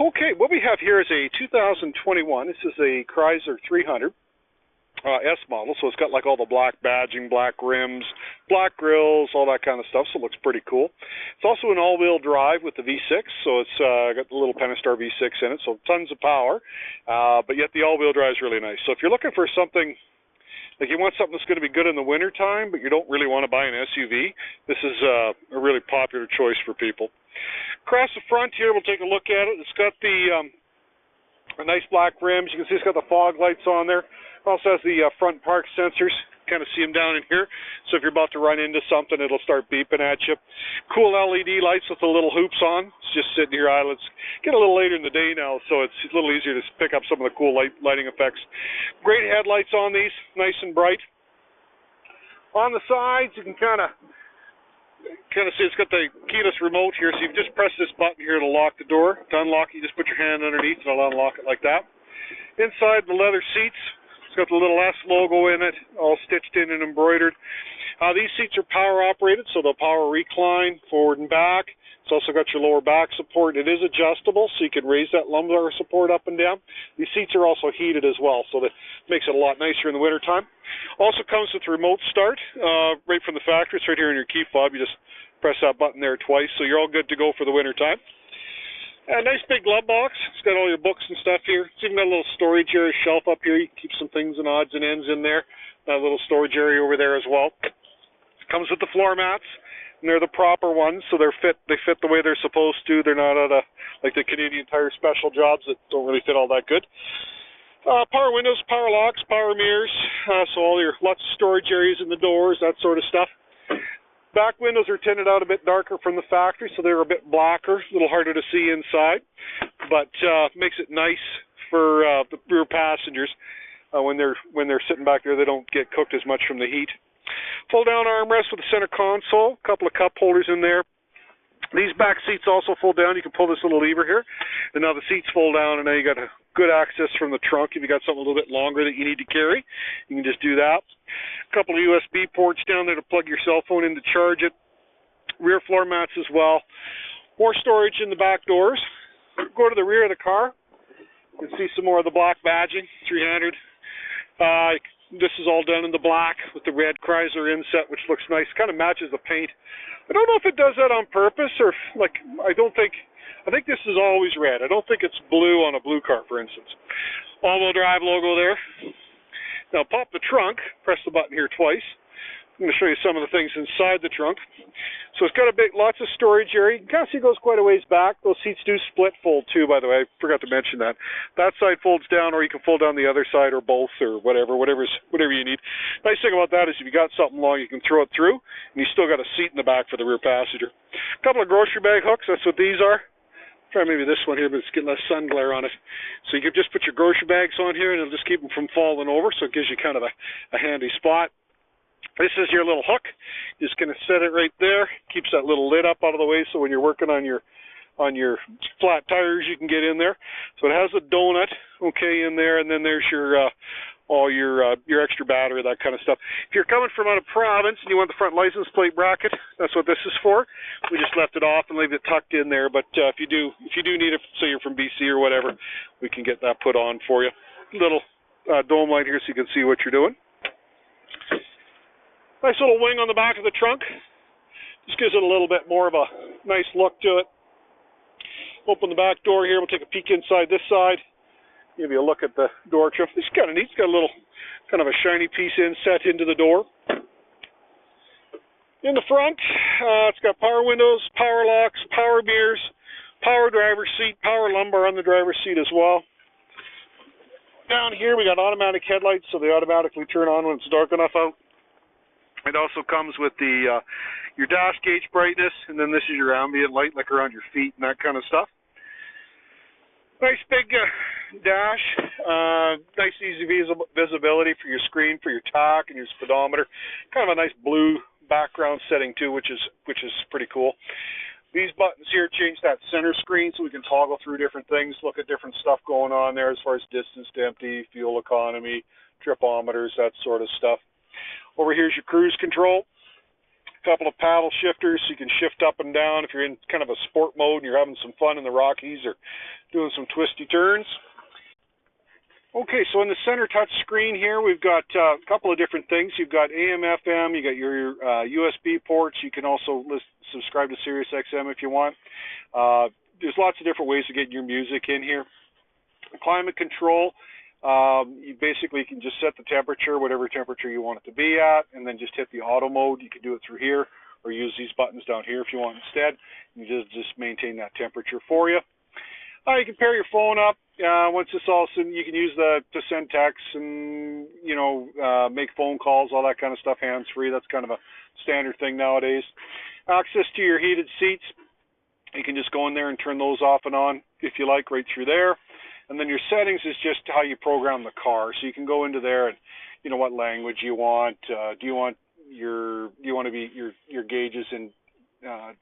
Okay, what we have here is a 2021. This is a Chrysler 300S model, so it's got like all the black badging, black rims, black grills, all that kind of stuff, so it looks pretty cool. It's also an all-wheel drive with the V6, so it's got the little Pentastar V6 in it, so tons of power, but yet the all-wheel drive is really nice. So if you're looking for something, like you want something that's going to be good in the wintertime, but you don't really want to buy an SUV, this is a really popular choice for people. Across the front here, we'll take a look at it. It's got the nice black rims. You can see it's got the fog lights on there. It also has the front park sensors. Kind of see them down in here. So if you're about to run into something, it'll start beeping at you. Cool LED lights with the little hoops on. It's just sitting here idle. It's getting a little later in the day now, so it's a little easier to pick up some of the cool lighting effects. Great headlights on these, nice and bright. On the sides, you can kind of see it's got the keyless remote here, so you just press this button here to lock the door. To unlock it, you just put your hand underneath and it'll unlock it like that. Inside the leather seats, it's got the little S logo in it, all stitched in and embroidered. These seats are power operated, so they'll power recline forward and back. It's also got your lower back support. It is adjustable, so you can raise that lumbar support up and down. These seats are also heated as well, so that makes it a lot nicer in the wintertime. Also comes with remote start right from the factory. It's right here in your key fob. You just press that button there twice, so you're all good to go for the wintertime. A nice big glove box. It's got all your books and stuff here. It's even got a little storage area shelf up here. You can keep some things and odds and ends in there. Got a little storage area over there as well. Comes with the floor mats. And they're the proper ones, so they fit the way they're supposed to. They're not out of like the Canadian Tire special jobs that don't really fit all that good. Power windows, power locks, power mirrors, so all your lots of storage areas in the doors, that sort of stuff. Back windows are tinted out a bit darker from the factory, so they're a bit blacker, a little harder to see inside, but makes it nice for the rear passengers when they're sitting back there. They don't get cooked as much from the heat. Fold-down armrest with a center console, a couple of cup holders in there. These back seats also fold down. You can pull this little lever here, and now the seats fold down, and now you got a good access from the trunk. If you got something a little bit longer that you need to carry, you can just do that. A couple of USB ports down there to plug your cell phone in to charge it. Rear floor mats as well. More storage in the back doors. Go to the rear of the car. You can see some more of the black badging, 300. This is all done in the black with the red Chrysler inset, which looks nice. Kind of matches the paint. I don't know if it does that on purpose or if, I think this is always red. I don't think it's blue on a blue car, for instance. All-wheel drive logo there. Now pop the trunk, press the button here twice. I'm going to show you some of the things inside the trunk. So it's got lots of storage area. You can kind of see it goes quite a ways back. Those seats do split fold too, by the way. I forgot to mention that. That side folds down, or you can fold down the other side, or both, or whatever you need. Nice thing about that is if you got something long, you can throw it through, and you still got a seat in the back for the rear passenger. A couple of grocery bag hooks. That's what these are. Try maybe this one here, but it's getting less sun glare on it. So you can just put your grocery bags on here, and it'll just keep them from falling over. So it gives you kind of a handy spot. This is your little hook. You're just going to set it right there. Keeps that little lid up out of the way, so when you're working on your flat tires, you can get in there. So it has a donut, okay, in there, and then there's your all your extra battery, that kind of stuff. If you're coming from out of province and you want the front license plate bracket, that's what this is for. We just left it off and leave it tucked in there. But if you do need it, say you're from BC or whatever, we can get that put on for you. Little dome light here so you can see what you're doing. Nice little wing on the back of the trunk. Just gives it a little bit more of a nice look to it. Open the back door here. We'll take a peek inside this side. Give you a look at the door trim. This is kind of neat. It's got a little kind of a shiny piece inset into the door. In the front, it's got power windows, power locks, power mirrors, power driver's seat, power lumbar on the driver's seat as well. Down here, we got automatic headlights, so they automatically turn on when it's dark enough out. It also comes with the your dash gauge brightness, and then this is your ambient light, like around your feet and that kind of stuff. Nice big dash, nice easy visibility for your screen, for your tach and your speedometer. Kind of a nice blue background setting too, which is pretty cool. These buttons here change that center screen, so we can toggle through different things, look at different stuff going on there as far as distance to empty, fuel economy, tripometers, that sort of stuff. Over here is your cruise control. couple of paddle shifters so you can shift up and down if you're in kind of a sport mode and you're having some fun in the Rockies or doing some twisty turns. Okay, so in the center touch screen here, we've got a couple of different things. You've got AM, FM, you got your USB ports. You can also subscribe to Sirius XM if you want. There's lots of different ways to get your music in here. Climate control, you basically can just set the temperature, whatever temperature you want it to be at, and then just hit the auto mode. You can do it through here or use these buttons down here if you want instead. You just maintain that temperature for you. You can pair your phone up. Once it's all done, you can use to send texts and, make phone calls, all that kind of stuff, hands-free. That's kind of a standard thing nowadays. Access to your heated seats. You can just go in there and turn those off and on if you like, right through there. And then your settings is just how you program the car. So you can go into there and, what language you want. Do you want to be your gauges in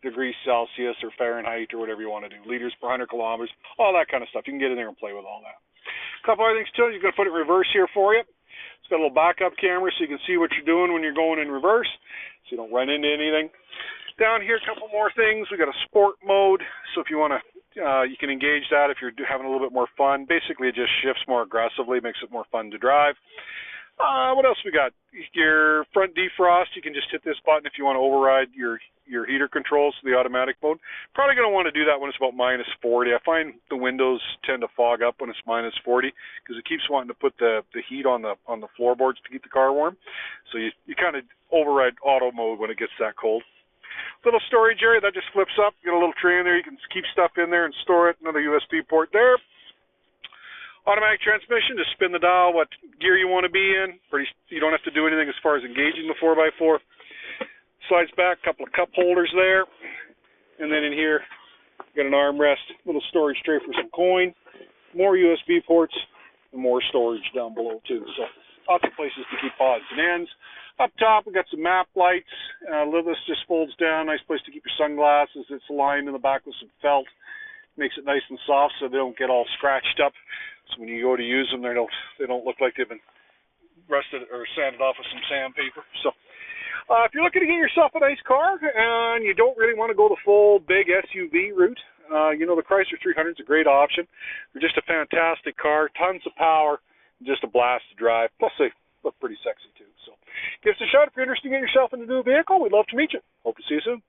degrees Celsius or Fahrenheit or whatever you want to do, liters per 100 kilometers, all that kind of stuff. You can get in there and play with all that. A couple other things too. You're going to put it in reverse here for you. It's got a little backup camera so you can see what you're doing when you're going in reverse, so you don't run into anything. Down here, a couple more things. We got a sport mode, so if you want to, you can engage that if you're having a little bit more fun. Basically, it just shifts more aggressively, makes it more fun to drive. What else we got? Your front defrost, you can just hit this button if you want to override your heater controls to the automatic mode. Probably going to want to do that when it's about minus 40. I find the windows tend to fog up when it's minus 40 because it keeps wanting to put the heat on the floorboards to keep the car warm. So you kind of override auto mode when it gets that cold. Little storage area, that just flips up. You got a little tray in there. You can keep stuff in there and store it. Another USB port there. Automatic transmission, just spin the dial, what gear you want to be in. You don't have to do anything as far as engaging the 4x4. Slides back, a couple of cup holders there. And then in here, you got an armrest, little storage tray for some coin, more USB ports, and more storage down below too. So lots of places to keep odds and ends. Up top, we got some map lights. This just folds down, nice place to keep your sunglasses. It's lined in the back with some felt. Makes it nice and soft so they don't get all scratched up. So when you go to use them, they don't look like they've been rusted or sanded off with some sandpaper. So if you're looking to get yourself a nice car and you don't really want to go the full big SUV route, the Chrysler 300 is a great option. They're just a fantastic car, tons of power, just a blast to drive. Plus they look pretty sexy too. So give us a shot if you're interested in getting yourself in a new vehicle. We'd love to meet you. Hope to see you soon.